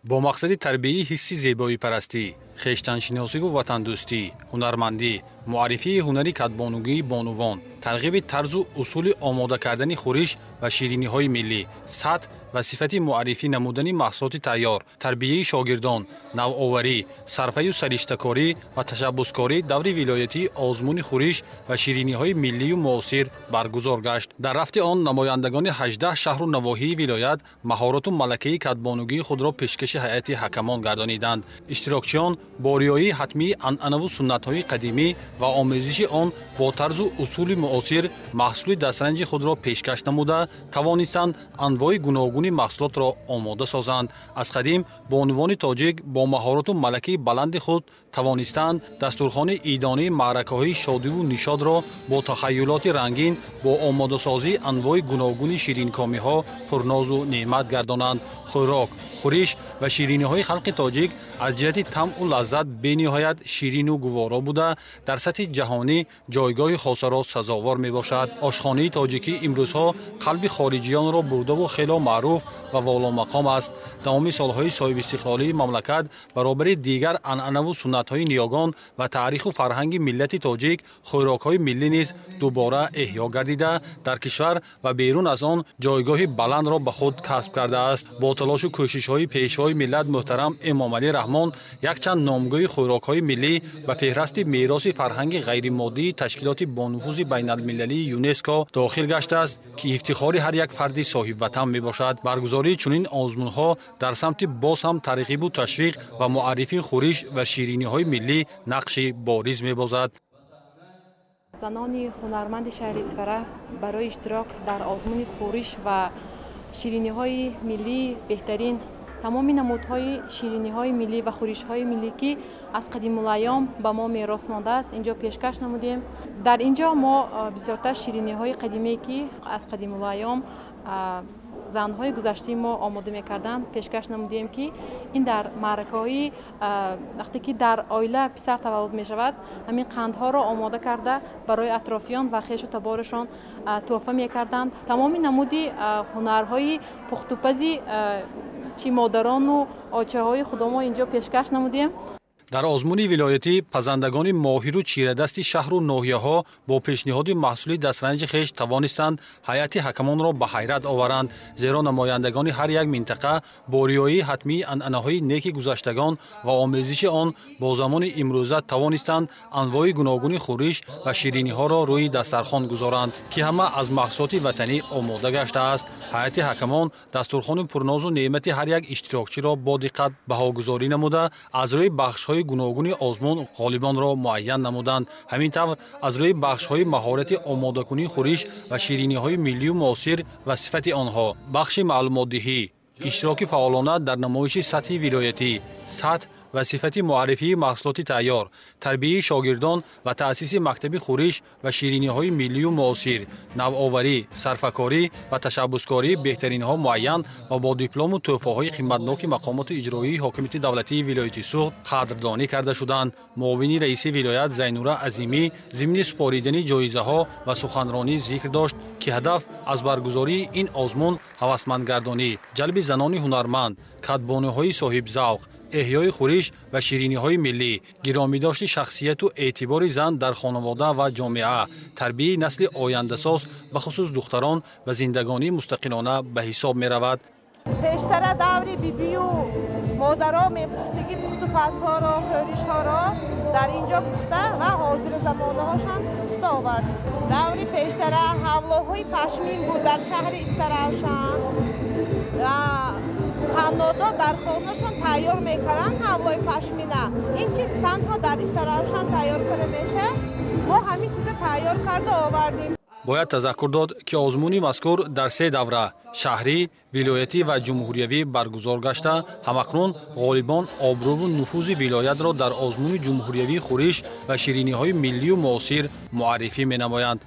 با مقصد تربیه حس زیبایی پرستی، خویشتن‌شناسی و وطن‌دوستی، هنرمندی، معرفی هنری کدبانوگی بانوان، ترغیب طرز و اصول آماده کردن خورش و شیرینی‌های ملی، سطح و صفت معرفی نمودن محصولات تیار، تربیه شاگردان، نوآوری، صرفه و سرشته‌کاری و تشبثکاری دور ولایتی آزمون خورش و شیرینی‌های ملی و معاصر برگزار گشت. در رفت آن نمایندگان 18 شهر و نواحی ولایت مهارت و ملکه کدبانوگی خود را پیشکش هیئت حکمان گردانیدند. اشتراکچیان با رعایت حتمی عنعنه و سنت‌های قدیمی و آمیزش آن با طرز و اصول معاصر محصول دسترنج خود را پیشکش نموده توانستند انواع گوناگون محصولات را آماده سازند. از قدیم بانوان تاجیک با مهارت و ملکه بلند خود توانستند دستورخوان عیدانه معرکه‌های شادی و نشاط را با تخیلات رنگین با آماده سازی انواع گوناگون شیرینکامی‌ها پرناز و نعمت گردانند. خوراک، خورش و شیرینی‌های خلق تاجیک از جهت طعم و لذت بینهایت شیرین و گوارا بوده در سطح جهانی جایگاه خاص را سزاوار میباشد. آشخانه تاجیکی امروزها قلب خارجیان را برده و خیلی معروف و والا مقام است. تمام سالهای صاحب استقلالی مملکت برابر دیگر عنعنه و سنت‌های نیاگان و تاریخ و فرهنگ ملت تاجیک خوراک‌های ملی نیز دوباره احیا گردیده در کشور و بیرون از آن جایگاه بلند را به خود کسب کرده است. با تلاش و کوشش‌های پیشوای ملت محترم امام علی رحمان یک چند نامگوی خوراک‌های ملی و فهرست میراث فرهنگ غیر مادی تشکیلات با نفوذ بین المللی یونسکو داخل گشته است که افتخار هر یک فرد صاحب وطن میباشد. برگزاری چنین آزمون‌ها در سمت باز هم ترغیب و تشویق و معرفی خورش و شیرینی‌های ملی نقش بارز می‌بازد. زنان هنرمند شهر اصفهان برای اشتراک در آزمون خورش و شیرینی‌های ملی بهترین تمام نمودهای شیرینی‌های ملی و خورش‌های ملی که از قدیم الایام به ما میراث مانده است اینجا پیشکش نمودیم. در اینجا ما بسیارتر شیرینی‌های قدیمی که از قدیم الایام زنهای گذشته ما آماده می‌کردند پیشکش نمودیم که این در معرکه‌های وقتی که در عائله پسر تولد می‌شود همین قندها را آماده کرده برای اطرافیان و خویش و تبارشان تحفه می‌کردند. تمام نمودی هنرهای پخت‌وپزی چی مادران و آچه‌های خود ما اینجا پیشکش نمودیم. در آزمون ولایتی پزندگان ماهر و چیره‌دست شهر و ناحیه‌ها با پیشنهاد محصول دسترنج خویش توانستند هیئت حکمان را به حیرت آورند، زیرا نمایندگان هر یک منطقه با رعایت حتمی عنعنه‌های نیک گذشتگان و آمیزش آن با زمان امروزه توانستند انواع گوناگون خورش و شیرینی‌ها را روی دسترخوان گذارند که همه از محصولات وطنی آماده گشته است. هیئت حکمان دستورخوان پرناز و نعمت هر یک اشتراکچی را با دقت بهاگذاری نموده از روی بخش‌های گوناگون آزمون غالبان را معین نمودند. همین طور از روی بخش‌های مهارت آماده کنی خورش و شیرینی‌های ملی و معاصر و صفت آنها، بخش معلومات دهی، اشتراک فعالانه در نمایش سطحی ولایتی، سطح و صفت معرفی محصولات تیار، تربیه شاگردان و تأسیس مکتب خورش و شیرینی‌های ملی و معاصر، نوآوری، صرفه‌کاری و تشبثکاری بهترین‌ها معین و با دیپلم و تحفه‌های قیمتناک مقامات اجرایی حاکمیت دولتی ولایت سوخت قدردانی کرده شدند. معاون رئیس ولایت زینوره عظیمی ضمن سپاریدن جایزه‌ها و سخنرانی ذکر داشت که هدف از برگزاری این آزمون هوسمندگردانی، جلب زنان هنرمند، کدبانوهای صاحب ذوق، احیای خورش و شیرینی‌های ملی، گرامی‌داشت شخصیت و اعتبار زن در خانواده و جامعه، تربیت نسل آینده‌ساز و خصوص دختران و زندگانی مستقلانه به حساب می‌رود. پیشتر دوری بیبی و مادرها می‌پختگی پخت و پزها را، خورش‌ها را در اینجا پخته و حاضر زمانه هاش هم پخته آورد. دوری پیشتر حولاهای پشمین بود در شهر استراوشان. خانواده در خانه‌شان تیار می‌کنند حولای پشمینه. این چیز تنها در استراوشان تیار کنه میشه. ما همین چیز تیار کرده آوردیم. باید تذکر داد که آزمون مذکور در 3 دوره شهری، ولایتی و جمهوریوی برگزار گشته همکنون غالبان آبرو و نفوذ ولایت را در آزمون جمهوریوی خورش و شیرینی‌های ملی و معاصر معرفی می‌نمایند.